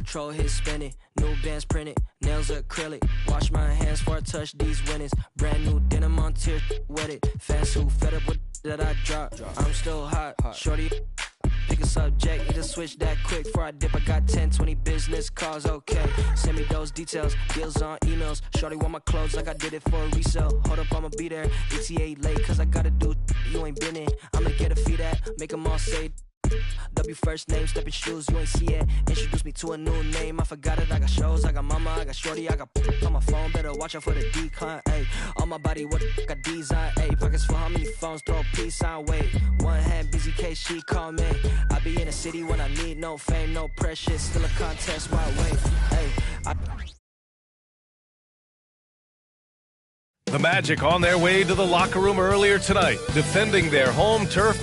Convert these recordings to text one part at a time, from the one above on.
Patrol hit spinning, new bands printed, nails acrylic. Wash my hands before I touch these winnings. Brand new denim on tier, wet it. Fans who fed up with that I drop. I'm still hot, shorty. Pick a subject, either switch that quick. Before I dip, I got 10, 20 business calls, okay. Send me those details, deals on emails. Shorty want my clothes like I did it for a resale. Hold up, I'ma be there. ETA late, cause I gotta do you ain't been in. I'ma get a feed at, make them all say W first name, stepping shoes, you ain't see it. Introduce me to a new name, I forgot it. I got shows, I got mama, I got shorty, I got on my phone. Better watch out for the decline, ayy. On my body, what the got design, ayy. Pockets full, how many phones, throw a peace sign, wait. One hand, busy case, she call me. I be in the city when I need no fame, no pressure. Still a contest, why wait, ayy. The Magic on their way to the locker room earlier tonight, defending their home turf.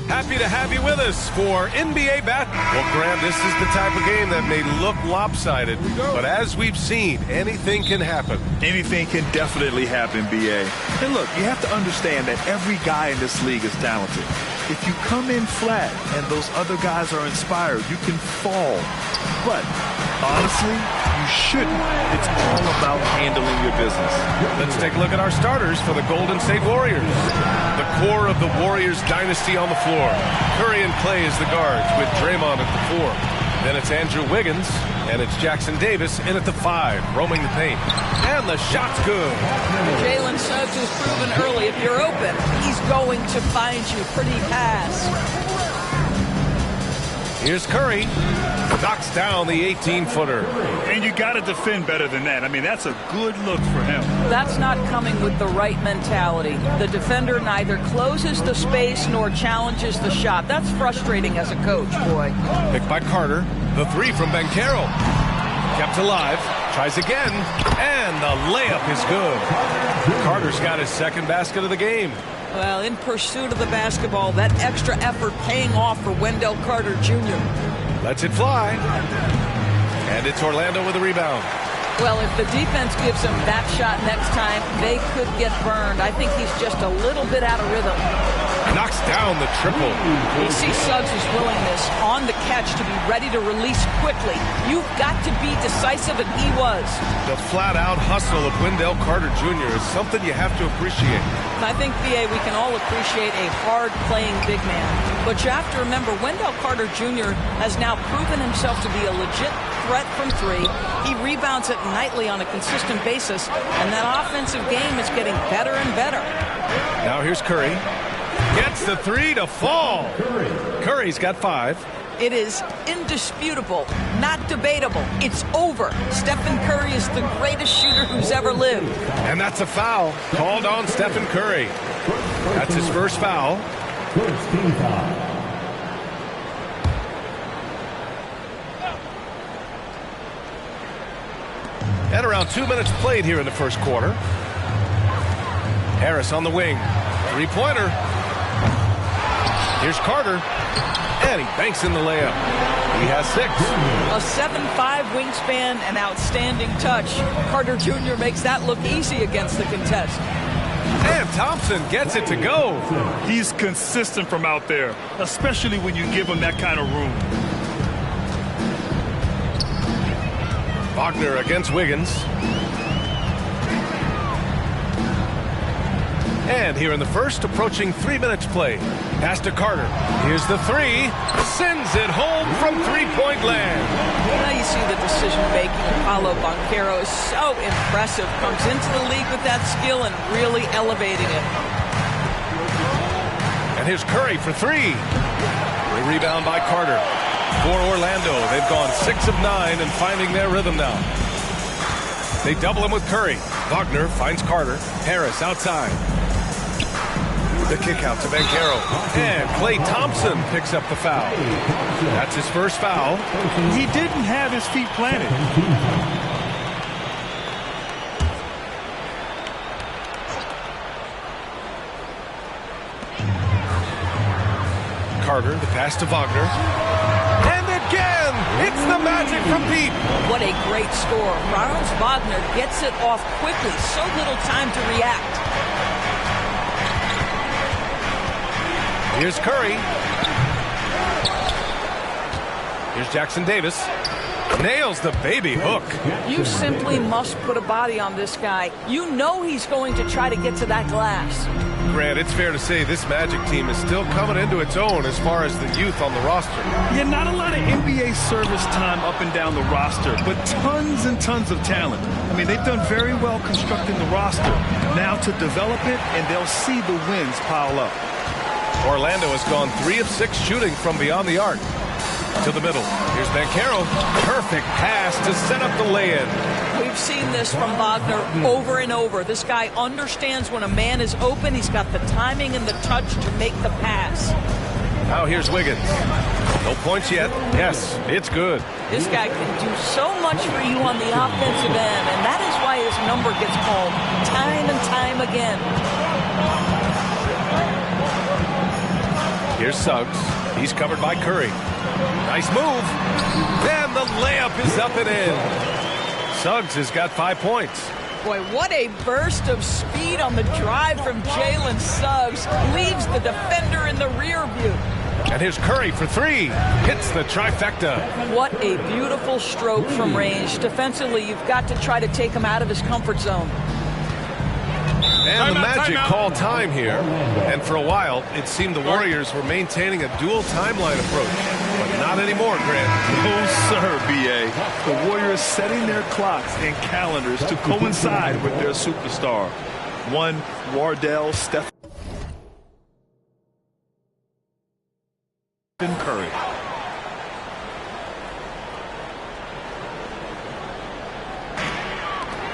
Happy to have you with us for NBA Bat. Well, Graham, this is the type of game that may look lopsided, but as we've seen, anything can happen. Anything can definitely happen, BA. And look, you have to understand that every guy in this league is talented. If you come in flat and those other guys are inspired, you can fall. But honestly, you shouldn't. It's all about handling your business. Let's take a look at our starters for the Golden State Warriors. The core of the Warriors dynasty on the floor. Curry and Clay as the guards with Draymond at the 4. Then it's Andrew Wiggins, and it's Jackson Davis in at the 5, roaming the paint. And the shot's good. Jalen Suggs has proven early, if you're open, he's going to find you. Pretty pass. Here's Curry. Knocks down the 18-footer. And you got to defend better than that. I mean, that's a good look for him. That's not coming with the right mentality. The defender neither closes the space nor challenges the shot. That's frustrating as a coach, boy. Picked by Carter. The 3 from Banchero. Kept alive. Tries again. And the layup is good. Carter's got his second basket of the game. Well, in pursuit of the basketball, that extra effort paying off for Wendell Carter Jr. Lets it fly. And it's Orlando with a rebound. Well, if the defense gives him that shot next time, they could get burned. I think he's just a little bit out of rhythm. Knocks down the triple. You see Suggs' willingness on the catch to be ready to release quickly. You've got to be decisive, and he was. The flat-out hustle of Wendell Carter Jr. is something you have to appreciate. I think, BA, we can all appreciate a hard-playing big man. But you have to remember, Wendell Carter Jr. has now proven himself to be a legit threat from 3. He rebounds it nightly on a consistent basis, and that offensive game is getting better and better. Now here's Curry. Gets the 3 to fall. Curry's got 5. It is indisputable, not debatable. It's over. Stephen Curry is the greatest shooter who's ever lived. And that's a foul called on Stephen Curry. That's his first foul. First team foul. At around 2 minutes played here in the first quarter. Harris on the wing. 3-pointer. Here's Carter. And he banks in the layup. He has 6. A 7'5" wingspan and outstanding touch. Carter Jr. makes that look easy against the contest. And Thompson gets it to go. He's consistent from out there, especially when you give him that kind of room. Wagner against Wiggins. And here in the first, approaching 3 minutes played. Pass to Carter. Here's the 3. Sends it home from three-point land. Now you see the decision-making of Paolo Banchero is so impressive. Comes into the league with that skill and really elevating it. And here's Curry for 3. The rebound by Carter. For Orlando, they've gone 6 of 9 and finding their rhythm now. They double him with Curry. Wagner finds Carter. Harris outside. The kick out to Banchero. And Klay Thompson picks up the foul. That's his first foul. He didn't have his feet planted. Carter, the pass to Wagner. And again, it's the Magic from Pete. What a great score. Franz Wagner gets it off quickly. So little time to react. Here's Curry. Here's Jackson Davis. Nails the baby hook. You simply must put a body on this guy. You know he's going to try to get to that glass. Grant, it's fair to say this Magic team is still coming into its own as far as the youth on the roster. Yeah, not a lot of NBA service time up and down the roster, but tons and tons of talent. I mean, they've done very well constructing the roster. Now to develop it, and they'll see the wins pile up. Orlando has gone 3 of 6 shooting from beyond the arc. To the middle. Here's Banchero. Perfect pass to set up the lay-in. We've seen this from Wagner over and over. This guy understands when a man is open. He's got the timing and the touch to make the pass. Now here's Wiggins. No points yet. Yes, it's good. This guy can do so much for you on the offensive end, and that is why his number gets called time and time again. Here's Suggs. He's covered by Curry. Nice move. And the layup is up and in. Suggs has got 5 points. Boy, what a burst of speed on the drive from Jalen Suggs. Leaves the defender in the rear view. And here's Curry for 3. Hits the trifecta. What a beautiful stroke from range. Defensively, you've got to try to take him out of his comfort zone. And the Magic call time here. And for a while, it seemed the Warriors were maintaining a dual timeline approach. But not anymore, Grant. No, sir, B.A. The Warriors setting their clocks and calendars to coincide with their superstar. One, Wardell Stephen Curry.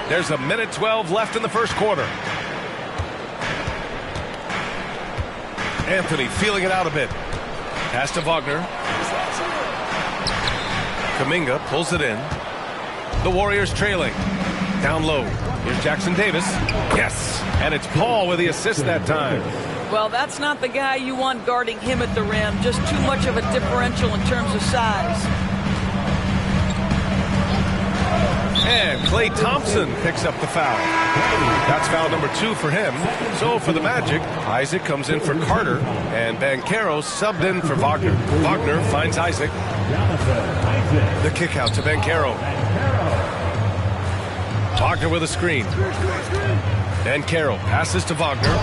There's a minute 12 left in the first quarter. Anthony feeling it out a bit. Pass to Wagner. Kuminga pulls it in. The Warriors trailing. Down low. Here's Jackson Davis. Yes! And it's Paul with the assist that time. Well, that's not the guy you want guarding him at the rim. Just too much of a differential in terms of size. And Klay Thompson picks up the foul. That's foul number 2 for him. So for the Magic, Isaac comes in for Carter, and Banchero subbed in for Wagner. Wagner finds Isaac. The kick out to Banchero. Wagner with a screen. Banchero passes to Wagner.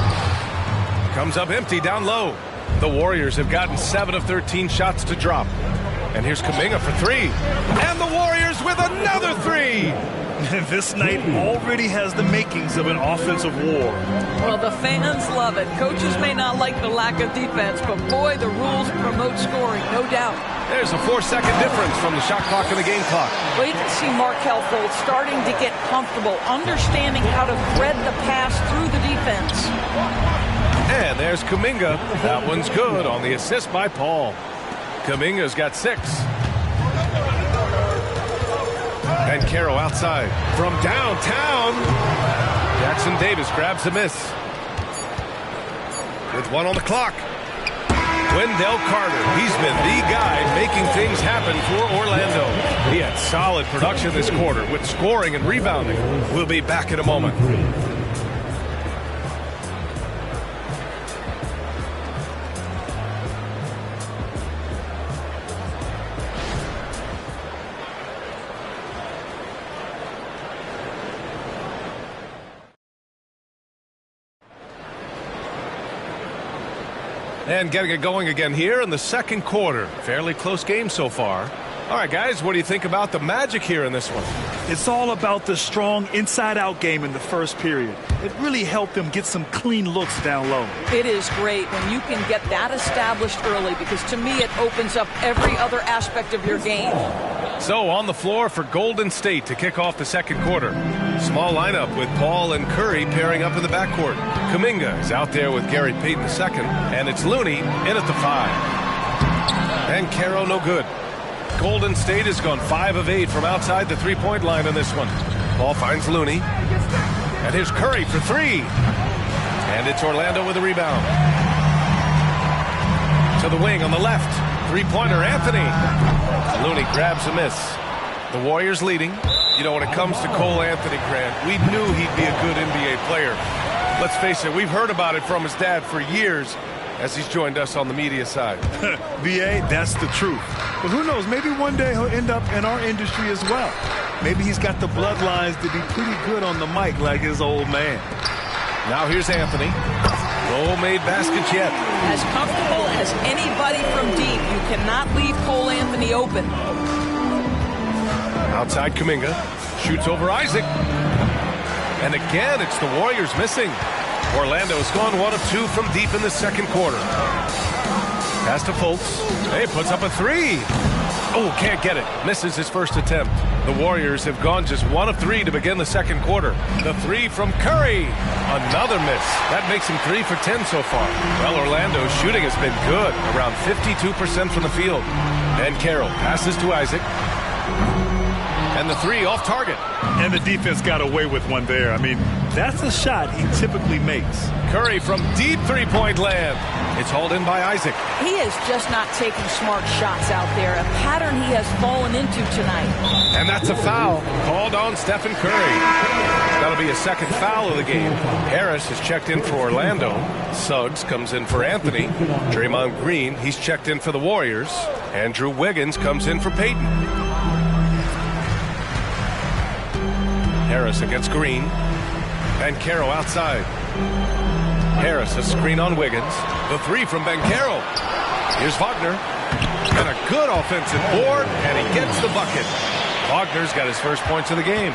Comes up empty down low. The Warriors have gotten 7 of 13 shots to drop. And here's Kuminga for 3. And the Warriors with another 3. This night already has the makings of an offensive war. Well, the fans love it. Coaches may not like the lack of defense, but boy, the rules promote scoring, no doubt. There's a 4-second difference from the shot clock and the game clock. Well, you can see Markelle Fultz starting to get comfortable, understanding how to thread the pass through the defense. And there's Kuminga. That one's good on the assist by Paul. Kuminga's got 6. Banchero outside from downtown. Jackson Davis grabs the miss. With 1 on the clock. Wendell Carter. He's been the guy making things happen for Orlando. He had solid production this quarter with scoring and rebounding. We'll be back in a moment. And getting it going again here in the second quarter. Fairly close game so far. All right, guys, what do you think about the Magic here in this one? It's all about the strong inside-out game in the first period. It really helped them get some clean looks down low. It is great when you can get that established early, because to me it opens up every other aspect of your game. So on the floor for Golden State to kick off the second quarter. Small lineup with Paul and Curry pairing up in the backcourt. Kuminga is out there with Gary Payton II, and it's Looney in at the 5. And Banchero no good. Golden State has gone 5 of 8 from outside the three-point line in this one. Ball finds Looney. And here's Curry for 3. And it's Orlando with a rebound. To the wing on the left. Three-pointer, Anthony. Looney grabs a miss. The Warriors leading. You know, when it comes to Cole Anthony, Grant, we knew he'd be a good NBA player. Let's face it, we've heard about it from his dad for years. as he's joined us on the media side. VA, that's the truth. But who knows, maybe one day he'll end up in our industry as well. Maybe he's got the bloodlines to be pretty good on the mic like his old man. Now here's Anthony. No made baskets yet. As comfortable as anybody from deep. You cannot leave Cole Anthony open. Outside Kuminga. Shoots over Isaac. And again, it's the Warriors missing. Orlando's gone 1 of 2 from deep in the second quarter. Pass to Fultz. Hey, puts up a 3. Oh, can't get it. Misses his first attempt. The Warriors have gone just 1 of 3 to begin the second quarter. The 3 from Curry. Another miss. That makes him 3 for 10 so far. Well, Orlando's shooting has been good. Around 52% from the field. Banchero passes to Isaac. And the 3 off target. And the defense got away with one there. I mean, that's a shot he typically makes. Curry from deep three-point land. It's hauled in by Isaac. He is just not taking smart shots out there. A pattern he has fallen into tonight. And that's a foul called on Stephen Curry. That'll be a second foul of the game. Harris has checked in for Orlando. Suggs comes in for Anthony. Draymond Green, he's checked in for the Warriors. Andrew Wiggins comes in for Peyton. Harris against Green. Banchero outside. Harris a screen on Wiggins. The 3 from Banchero. Here's Wagner. And a good offensive board, and he gets the bucket. Wagner's got his first points of the game.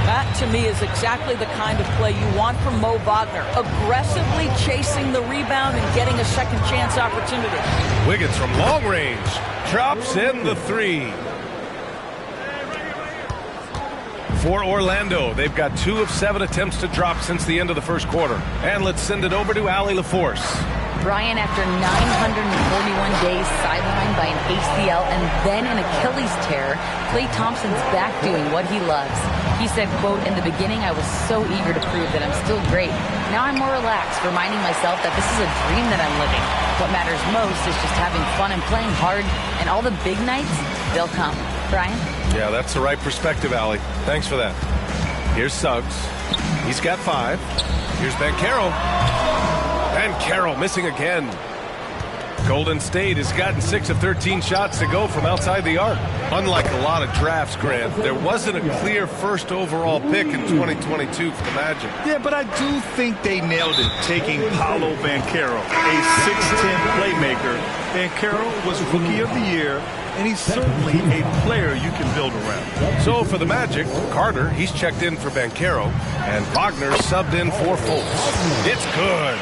That, to me, is exactly the kind of play you want from Mo Wagner. Aggressively chasing the rebound and getting a second chance opportunity. Wiggins from long range. Drops in the 3. For Orlando, they've got 2 of 7 attempts to drop since the end of the first quarter. And let's send it over to Allie LaForce. Brian, after 941 days sidelined by an ACL and then an Achilles tear, Klay Thompson's back doing what he loves. He said, quote, "In the beginning, I was so eager to prove that I'm still great. Now I'm more relaxed, reminding myself that this is a dream that I'm living. What matters most is just having fun and playing hard, and all the big nights, they'll come." Brian? Yeah, that's the right perspective, Allie. Thanks for that. Here's Suggs. He's got 5. Here's Banchero. Banchero missing again. Golden State has gotten 6 of 13 shots to go from outside the arc. Unlike a lot of drafts, Grant, there wasn't a clear first overall pick in 2022 for the Magic. Yeah, but I do think they nailed it, taking Paolo Banchero, a 6'10 playmaker. Banchero was Rookie of the Year, and he's certainly a player you can build around. So for the Magic, Carter, he's checked in for Banchero, and Wagner subbed in for Fultz. It's good.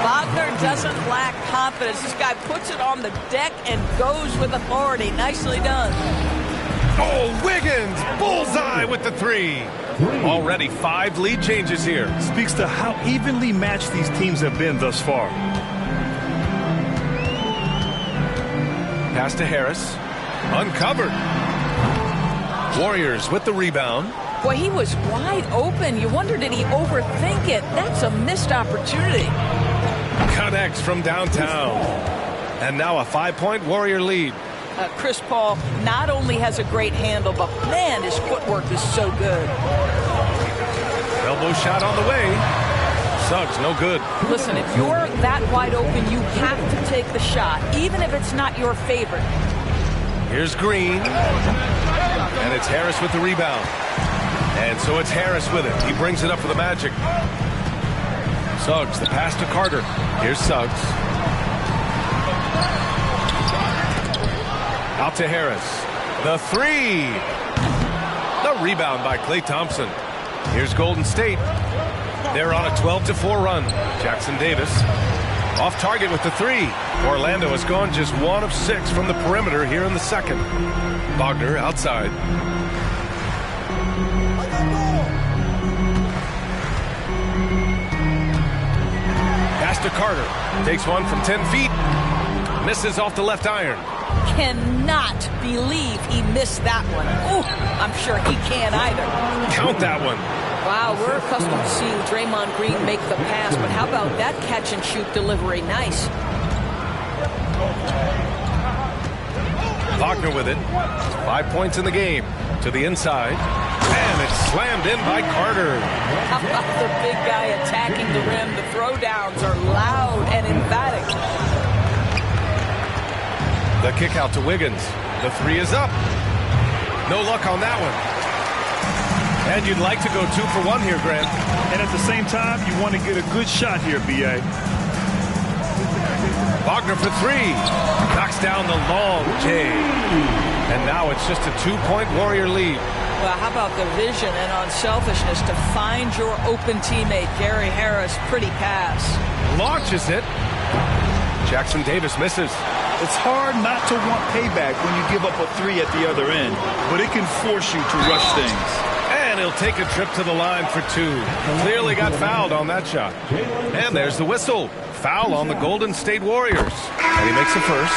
Wagner doesn't lack confidence. This guy puts it on the deck and goes with authority. Nicely done. Oh, Wiggins, bullseye with the 3. Already 5 lead changes here. Speaks to how evenly matched these teams have been thus far. Pass to Harris. Uncovered. Warriors with the rebound. Boy, he was wide open. You wonder, did he overthink it? That's a missed opportunity. Connects from downtown. And now a 5-point Warrior lead. Chris Paul not only has a great handle, but man, his footwork is so good. Elbow shot on the way. Suggs, no good. Listen, if you're that wide open, you have to take the shot, even if it's not your favorite. Here's Green. And it's Harris with the rebound. And so it's Harris with it. He brings it up for the Magic. Suggs, the pass to Carter. Here's Suggs. Out to Harris. The 3. The rebound by Klay Thompson. Here's Golden State. They're on a 12-4 run. Jackson Davis off target with the 3. Orlando has gone just 1 of 6 from the perimeter here in the second. Wagner outside. Pass to Carter. Takes one from 10 feet. Misses off the left iron. Cannot believe he missed that one. Ooh, I'm sure he can't either. Count that one. Wow, we're accustomed to seeing Draymond Green make the pass, but how about that catch-and-shoot delivery? Nice. Wagner with it. 5 points in the game. To the inside. And it's slammed in by Carter. How about the big guy attacking the rim? The throwdowns are loud and emphatic. The kick out to Wiggins. The three is up. No luck on that one. And you'd like to go 2 for 1 here, Grant. And at the same time, you want to get a good shot here, B.A. Wagner for 3. Knocks down the long J. And now it's just a 2-point Warrior lead. Well, how about the vision and unselfishness to find your open teammate, Gary Harris? Pretty pass. Launches it. Jackson Davis misses. It's hard not to want payback when you give up a 3 at the other end, but it can force you to rush things. And he'll take a trip to the line for 2. Clearly got fouled on that shot. And there's the whistle. Foul on the Golden State Warriors. And he makes the first.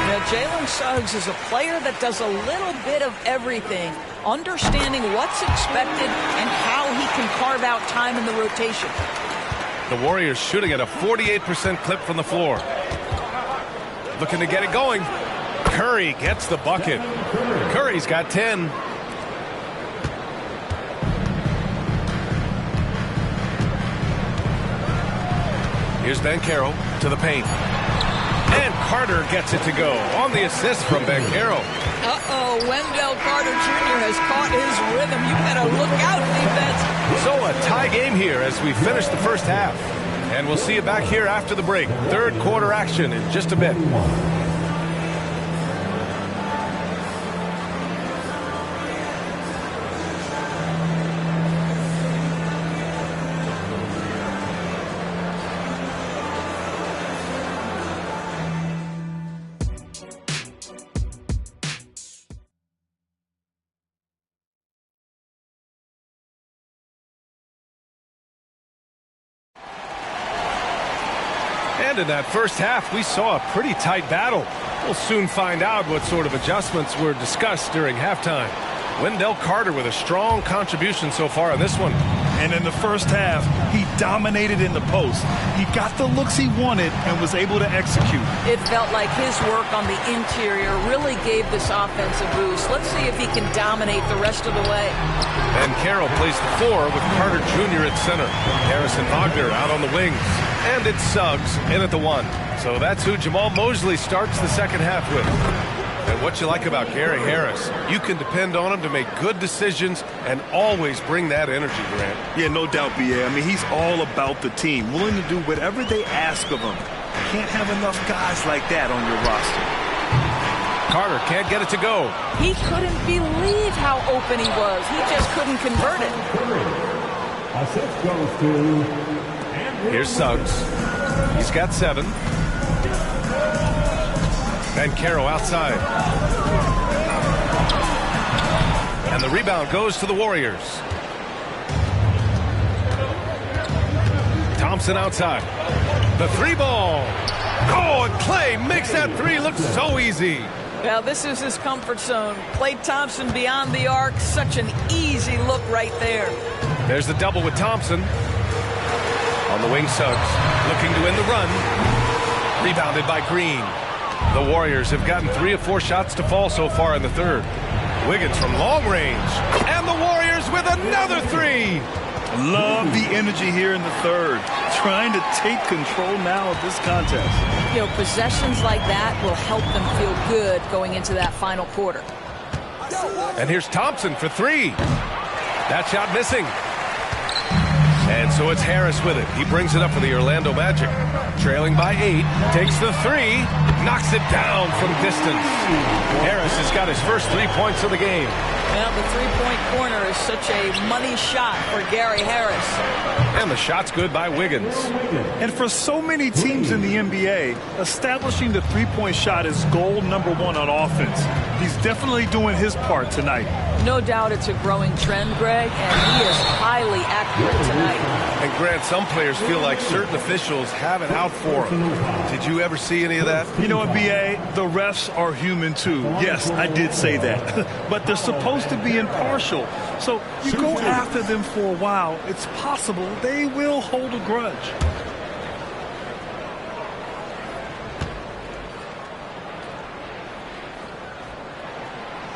Now, Jalen Suggs is a player that does a little bit of everything, understanding what's expected and how he can carve out time in the rotation. The Warriors shooting at a 48% clip from the floor. Looking to get it going. Curry gets the bucket. Curry's got 10. Here's Banchero to the paint. And Carter gets it to go on the assist from Banchero. Uh-oh, Wendell Carter Jr. has caught his rhythm. You better look out, defense. So a tie game here as we finish the first half. And we'll see you back here after the break. Third quarter action in just a bit. And in that first half, we saw a pretty tight battle. We'll soon find out what sort of adjustments were discussed during halftime. Wendell Carter with a strong contribution so far in this one. And in the first half, he dominated in the post. He got the looks he wanted and was able to execute. It felt like his work on the interior really gave this offense a boost. Let's see if he can dominate the rest of the way. And Carroll plays the 4 with Carter Jr. at center. Harrison Wagner out on the wings. And it's Suggs in at the 1. So that's who Jamal Mosley starts the second half with. And what you like about Gary Harris, you can depend on him to make good decisions and always bring that energy, Grant. Yeah, no doubt, B.A. I mean, he's all about the team, willing to do whatever they ask of him. Can't have enough guys like that on your roster. Carter can't get it to go. He couldn't believe how open he was. He just couldn't convert it. Assist goes to Here's Suggs. He's got 7. And Banchero outside. And the rebound goes to the Warriors. Thompson outside. The 3 ball. Oh, and Clay makes that 3 look so easy. Well, this is his comfort zone. Klay Thompson beyond the arc. Such an easy look right there. There's the double with Thompson. On the wing, Suggs looking to win the run. Rebounded by Green. The Warriors have gotten 3 of 4 shots to fall so far in the third. Wiggins from long range. And the Warriors with another 3. Love the energy here in the third. Trying to take control now of this contest. You know, possessions like that will help them feel good going into that final quarter. And here's Thompson for 3. That shot missing. And so it's Harris with it. He brings it up for the Orlando Magic. Trailing by 8. Takes the 3. Knocks it down from distance. Harris has got his first 3 points of the game. Well, the three-point corner is such a money shot for Gary Harris. And the shot's good by Wiggins. And for so many teams in the NBA, establishing the three-point shot is goal number 1 on offense. He's definitely doing his part tonight. No doubt it's a growing trend, Greg, and he is highly accurate tonight. And Grant, some players feel like certain officials have it out for them. Did you ever see any of that? You know what, B.A.? The refs are human too. Yes, I did say that. But they're supposed to be impartial. So you go after them for a while, it's possible they will hold a grudge.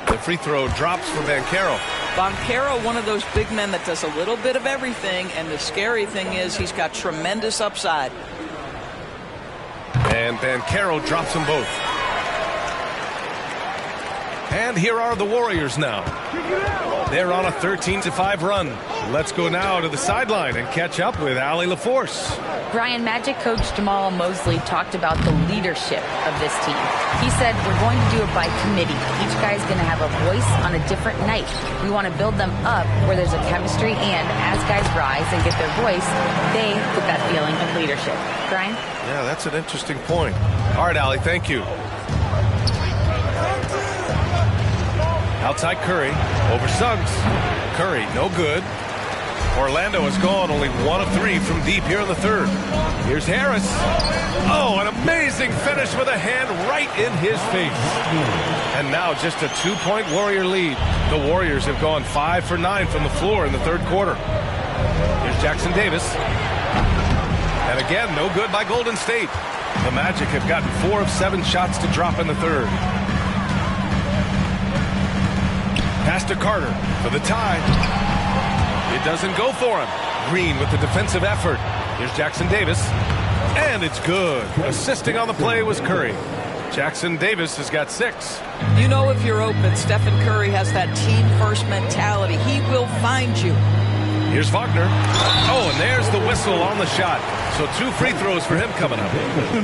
The free throw drops for Banchero. Banchero, one of those big men that does a little bit of everything, and the scary thing is he's got tremendous upside. And Banchero drops them both. And here are the Warriors now. They're on a 13-5 run. Let's go now to the sideline and catch up with Allie LaForce. Brian, Magic coach Jamal Mosley talked about the leadership of this team. He said, we're going to do it by committee. Each guy's going to have a voice on a different night. We want to build them up where there's a chemistry, and as guys rise and get their voice, they get that feeling of leadership. Brian? Yeah, that's an interesting point. All right, Allie, thank you. Outside Curry, over Suggs. Curry, no good. Orlando has gone only 1 of 3 from deep here in the third. Here's Harris. Oh, an amazing finish with a hand right in his face. And now just a 2-point Warrior lead. The Warriors have gone 5 for 9 from the floor in the third quarter. Here's Jackson Davis. And again, no good by Golden State. The Magic have gotten 4 of 7 shots to drop in the third. Pass to Carter for the tie. It doesn't go for him. Green with the defensive effort. Here's Jackson Davis. And it's good. Assisting on the play was Curry. Jackson Davis has got 6. You know, if you're open, Stephen Curry has that team-first mentality. He will find you. Here's Wagner. Oh, and there's the whistle on the shot. So 2 free throws for him coming up.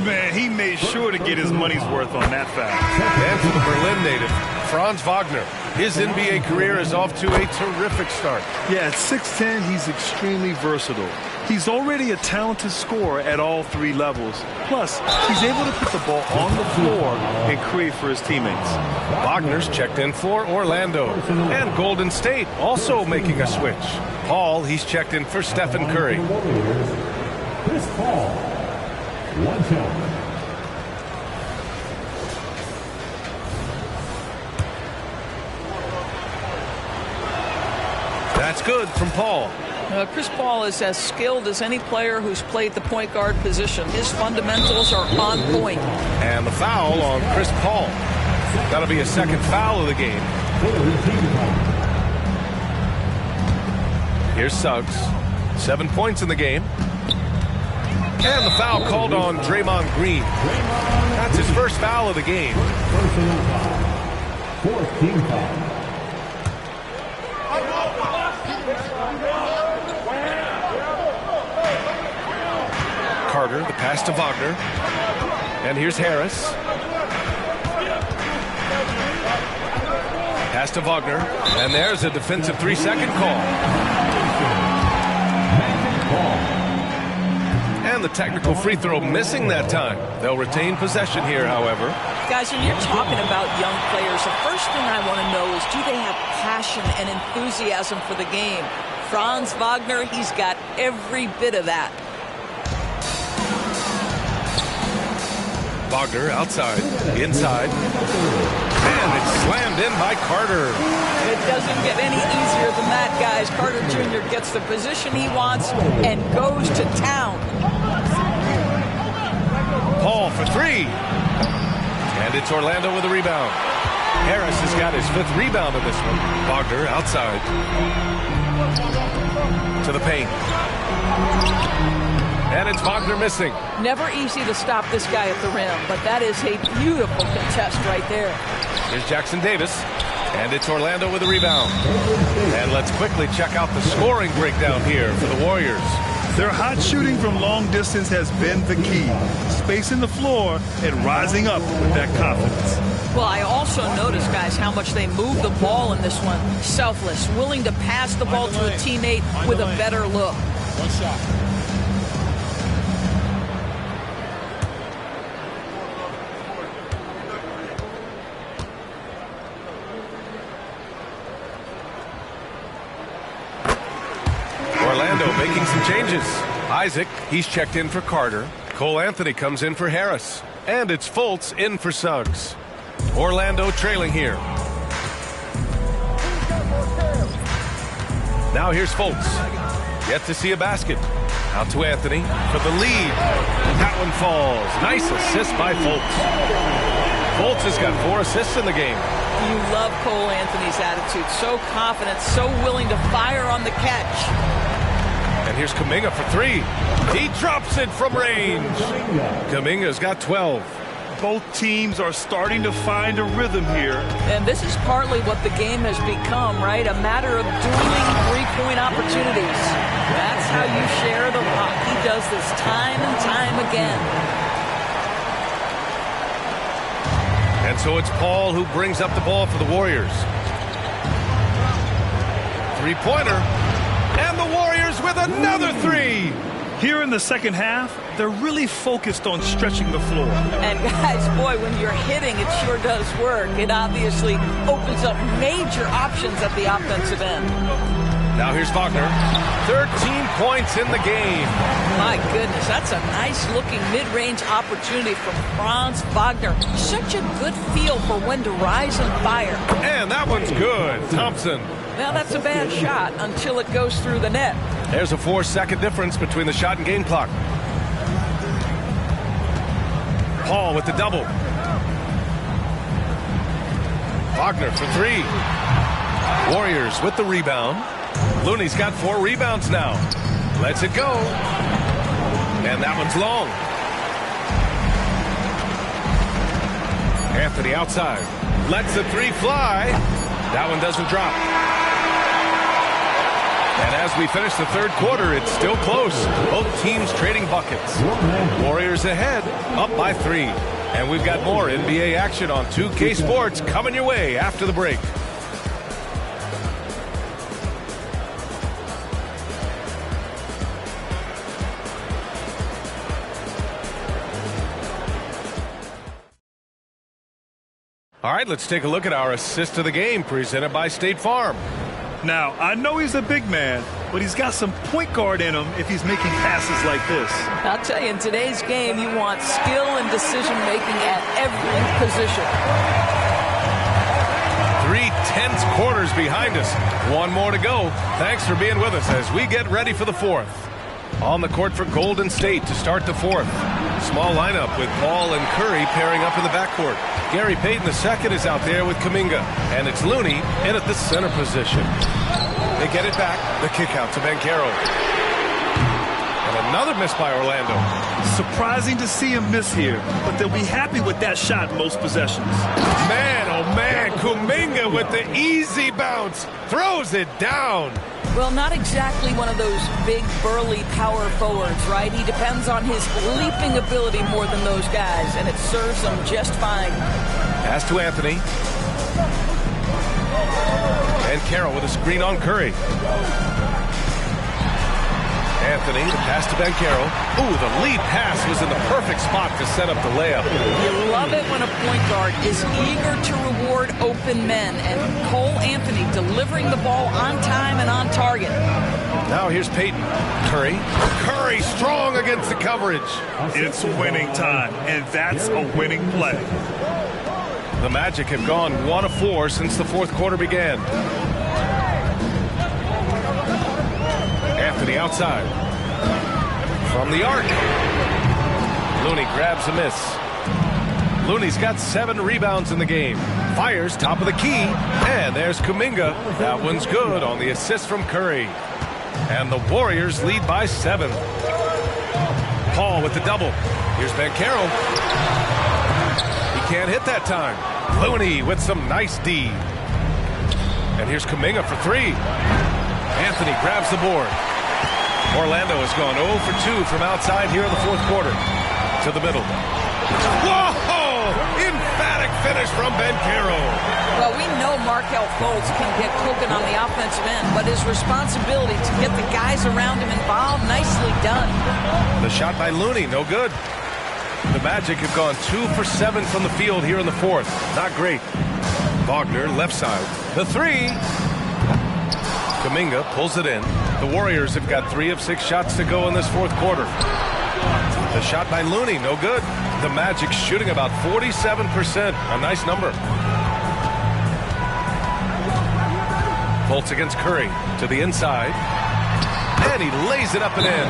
Man, he made sure to get his money's worth on that foul. And for the Berlin native, Franz Wagner. His NBA career is off to a terrific start. Yeah, at 6'10", he's extremely versatile. He's already a talented scorer at all 3 levels. Plus, he's able to put the ball on the floor and create for his teammates. Wagner's checked in for Orlando. And Golden State also making a switch. Paul, he's checked in for Stephen Curry. Chris Paul, 1 shot. That's good from Paul. Chris Paul is as skilled as any player who's played the point guard position. His fundamentals are on point. And the foul on Chris Paul. That'll be a second foul of the game. Here's Suggs. 7 points in the game. And the foul called on Draymond Green. That's his first foul of the game. Fourth team foul. Carter, the pass to Wagner. And here's Harris. Pass to Wagner. And there's a defensive 3-second call. And the technical free throw missing that time. They'll retain possession here, however. Guys, when you're talking about young players, the first thing I want to know is, do they have passion and enthusiasm for the game? Franz Wagner, he's got every bit of that. Wagner outside, inside, and it's slammed in by Carter. It doesn't get any easier than that, guys. Carter Jr. gets the position he wants and goes to town. Paul for 3. And it's Orlando with a rebound. Harris has got his 5th rebound in this one. Wagner outside. To the paint. And it's Wagner missing. Never easy to stop this guy at the rim, but that is a beautiful contest right there. Here's Jackson Davis. And it's Orlando with a rebound. And let's quickly check out the scoring breakdown here for the Warriors. Their hot shooting from long distance has been the key. Spacing the floor and rising up with that confidence. Well, I also noticed, guys, how much they move the ball in this one. Selfless, willing to pass the ball to a teammate with a better look. One shot. Orlando making some changes. Isaac, he's checked in for Carter. Cole Anthony comes in for Harris. And it's Fultz in for Suggs. Orlando trailing here. Now here's Fultz. Yet to see a basket. Out to Anthony for the lead. That one falls. Nice assist by Fultz. Fultz has got 4 assists in the game. You love Cole Anthony's attitude. So confident, so willing to fire on the catch. And here's Kuminga for three. He drops it from range. Kuminga's got 12. Both teams are starting to find a rhythm here. And this is partly what the game has become, right? A matter of dueling three-point opportunities. That's how you share the rock. He does this time and time again. And so it's Paul who brings up the ball for the Warriors. Three-pointer. And the Warriors with another three. Here in the second half, they're really focused on stretching the floor. And guys, boy, when you're hitting, it sure does work. It obviously opens up major options at the offensive end. Now here's Wagner. 13 points in the game. My goodness, that's a nice-looking mid-range opportunity from Franz Wagner. Such a good feel for when to rise and fire. And that one's good. Thompson. Now that's a bad shot until it goes through the net. There's a 4-second difference between the shot and game clock. Paul with the double. Wagner for three. Warriors with the rebound. Looney's got 4 rebounds now. Lets it go. And that one's long. Anthony outside. Lets the three fly. That one doesn't drop. And as we finish the third quarter, it's still close. Both teams trading buckets. Warriors ahead, up by 3. And we've got more NBA action on 2K Sports coming your way after the break. All right, let's take a look at our assist of the game presented by State Farm. Now, I know he's a big man, but he's got some point guard in him if he's making passes like this. I'll tell you, in today's game, you want skill and decision-making at every position. 3 tense quarters behind us. One more to go. Thanks for being with us as we get ready for the fourth. On the court for Golden State to start the fourth. Small lineup with Paul and Curry pairing up in the backcourt. Gary Payton II is out there with Kuminga. And it's Looney in at the center position. They get it back. The kick out to Banchero. And another miss by Orlando. Surprising to see him miss here, but they'll be happy with that shot most possessions. Man, oh man, Kuminga with the easy bounce. Throws it down. Well, not exactly one of those big, burly power forwards, right? He depends on his leaping ability more than those guys, and it serves him just fine. Pass to Anthony. And Carroll with a screen on Curry. Anthony, the pass to Banchero. Ooh, the lead pass was in the perfect spot to set up the layup. You love it when a point guard is eager to reward open men, and Cole Anthony delivering the ball on time and on target. Now here's Payton. Curry. Curry strong against the coverage. It's winning time, and that's a winning play. The Magic have gone 1 of 4 since the fourth quarter began. Anthony outside. From the arc. Looney grabs a miss. Looney's got 7 rebounds in the game. Fires top of the key. And there's Kuminga. That one's good on the assist from Curry. And the Warriors lead by 7. Paul with the double. Here's Banchero. He can't hit that time. Looney with some nice D. And here's Kuminga for 3. Anthony grabs the board. Orlando has gone 0 for 2 from outside here in the fourth quarter. To the middle. Whoa! Emphatic finish from Banchero. Well, we know Markelle Fultz can get cooking on the offensive end, but his responsibility to get the guys around him involved, nicely done. The shot by Looney, no good. The Magic have gone 2 for 7 from the field here in the fourth. Not great. Wagner, left side. The 3. Kuminga pulls it in. The Warriors have got 3 of 6 shots to go in this fourth quarter. The shot by Looney, no good. The Magic shooting about 47%. A nice number. Fultz against Curry to the inside. And he lays it up and in.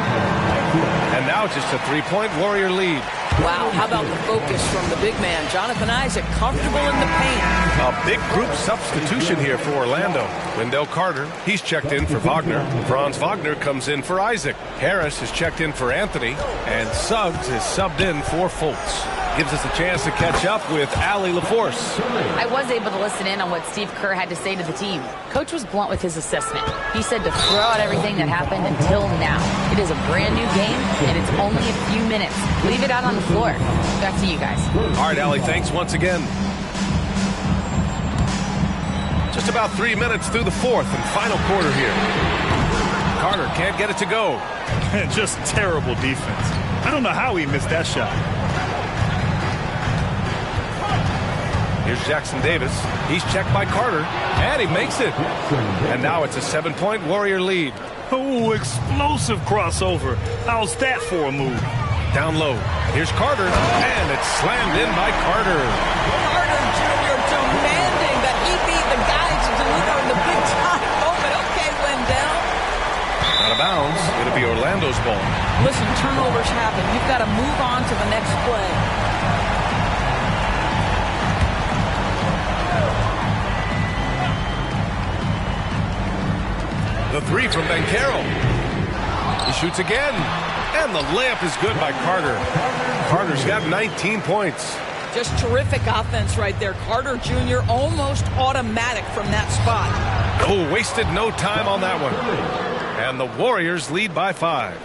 And now just a 3-point Warrior lead. Wow, how about the focus from the big man? Jonathan Isaac comfortable in the paint. A big group substitution here for Orlando. Wendell Carter, he's checked in for Wagner. Franz Wagner comes in for Isaac. Harris is checked in for Anthony. And Suggs is subbed in for Fultz. Gives us a chance to catch up with Allie LaForce. I was able to listen in on what Steve Kerr had to say to the team. Coach was blunt with his assessment. He said to throw out everything that happened until now. It is a brand new game, and it's only a few minutes. Leave it out on the floor. Back to you guys. All right, Allie, thanks once again. Just about 3 minutes through the fourth and final quarter here. Carter can't get it to go. Just terrible defense. I don't know how he missed that shot. Here's Jackson Davis. He's checked by Carter, and he makes it. And now it's a 7-point Warrior lead. Oh, explosive crossover. How's that for a move? Down low. Here's Carter, and it's slammed in by Carter. Carter Jr. demanding that he be the guy to deliver in the big time moment. Okay, Wendell. Out of bounds. It'll be Orlando's ball. Listen, turnovers happen. You've got to move on to the next play. The three from Banchero. He shoots again. And the layup is good by Carter. Carter's got 19 points. Just terrific offense right there. Carter Jr. almost automatic from that spot. Oh, wasted no time on that one. And the Warriors lead by 5.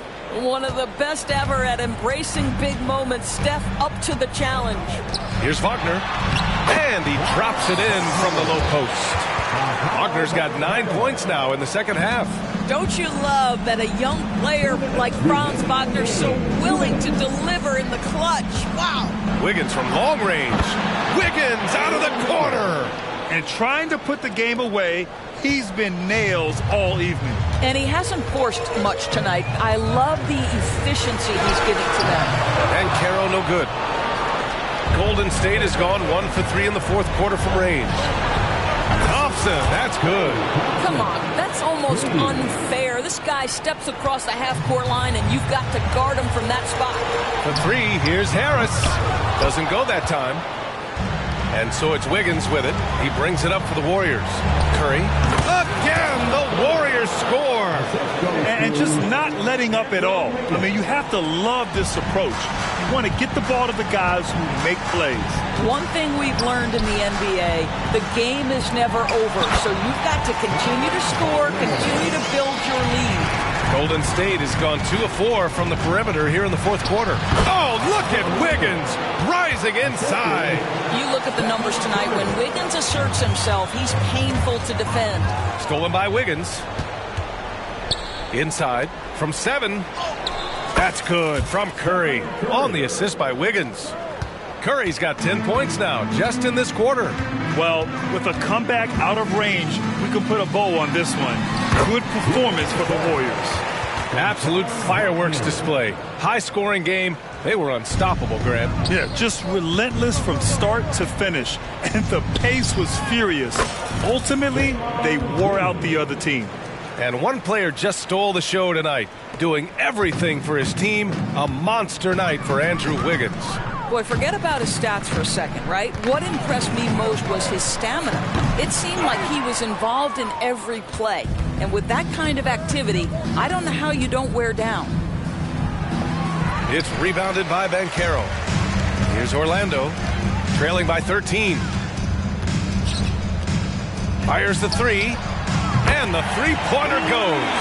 One of the best ever at embracing big moments. Steph up to the challenge. Here's Wagner. And he drops it in from the low post. Wagner's got 9 points now in the second half. Don't you love that a young player like Franz Wagner so willing to deliver in the clutch? Wow. Wiggins from long range. Wiggins out of the corner. And trying to put the game away, he's been nails all evening. And he hasn't forced much tonight. I love the efficiency he's giving to them. And Caro no good. Golden State has gone 1 for 3 in the fourth quarter from range. Thompson, that's good. Come on, that's almost unfair. This guy steps across the half-court line, and you've got to guard him from that spot. For 3, here's Harris. Doesn't go that time. And so it's Wiggins with it. He brings it up for the Warriors. Curry. Again, the Warriors score. And just not letting up at all. I mean, you have to love this approach. You want to get the ball to the guys who make plays. One thing we've learned in the NBA, the game is never over. So you've got to continue to score, continue to build your lead. Golden State has gone 2 of 4 from the perimeter here in the fourth quarter. Oh, look at Wiggins rising inside. You look at the numbers tonight. When Wiggins asserts himself, he's painful to defend. Stolen by Wiggins. Inside from 7. That's good from Curry on the assist by Wiggins. Curry's got 10 points now just in this quarter. Well, with a comeback out of range, we can put a bow on this one. Good performance for the Warriors. Absolute fireworks display. High-scoring game. They were unstoppable, Grant. Yeah, just relentless from start to finish. And the pace was furious. Ultimately, they wore out the other team. And one player just stole the show tonight, doing everything for his team. A monster night for Andrew Wiggins. Boy, forget about his stats for a second, right? What impressed me most was his stamina. It seemed like he was involved in every play. And with that kind of activity, I don't know how you don't wear down. It's rebounded by Banchero. Here's Orlando, trailing by 13. Fires the 3. And the three-pointer goes.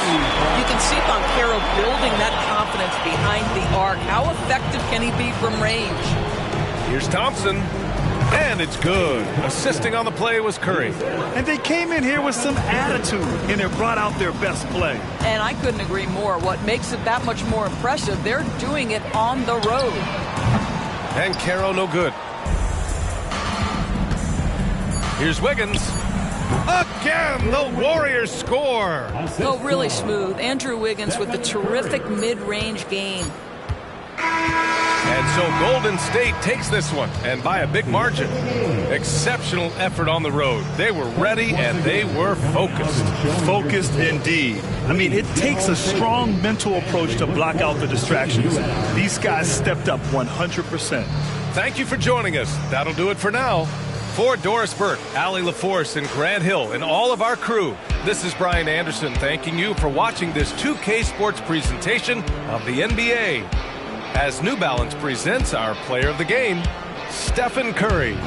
You can see Banchero building that confidence behind the arc. How effective can he be from range? Here's Thompson. And it's good. Assisting on the play was Curry. And they came in here with some attitude, and it brought out their best play. And I couldn't agree more. What makes it that much more impressive, they're doing it on the road. And Caro no good. Here's Wiggins. Again, the Warriors score. Oh, really smooth. Andrew Wiggins with the terrific mid-range game. And so Golden State takes this one, and by a big margin. Exceptional effort on the road. They were ready, and they were focused. Focused indeed. I mean, it takes a strong mental approach to block out the distractions. These guys stepped up 100%. Thank you for joining us. That'll do it for now. For Doris Burke, Allie LaForce, and Grant Hill, and all of our crew, this is Brian Anderson thanking you for watching this 2K Sports presentation of the NBA. As New Balance presents our player of the game, Stephen Curry.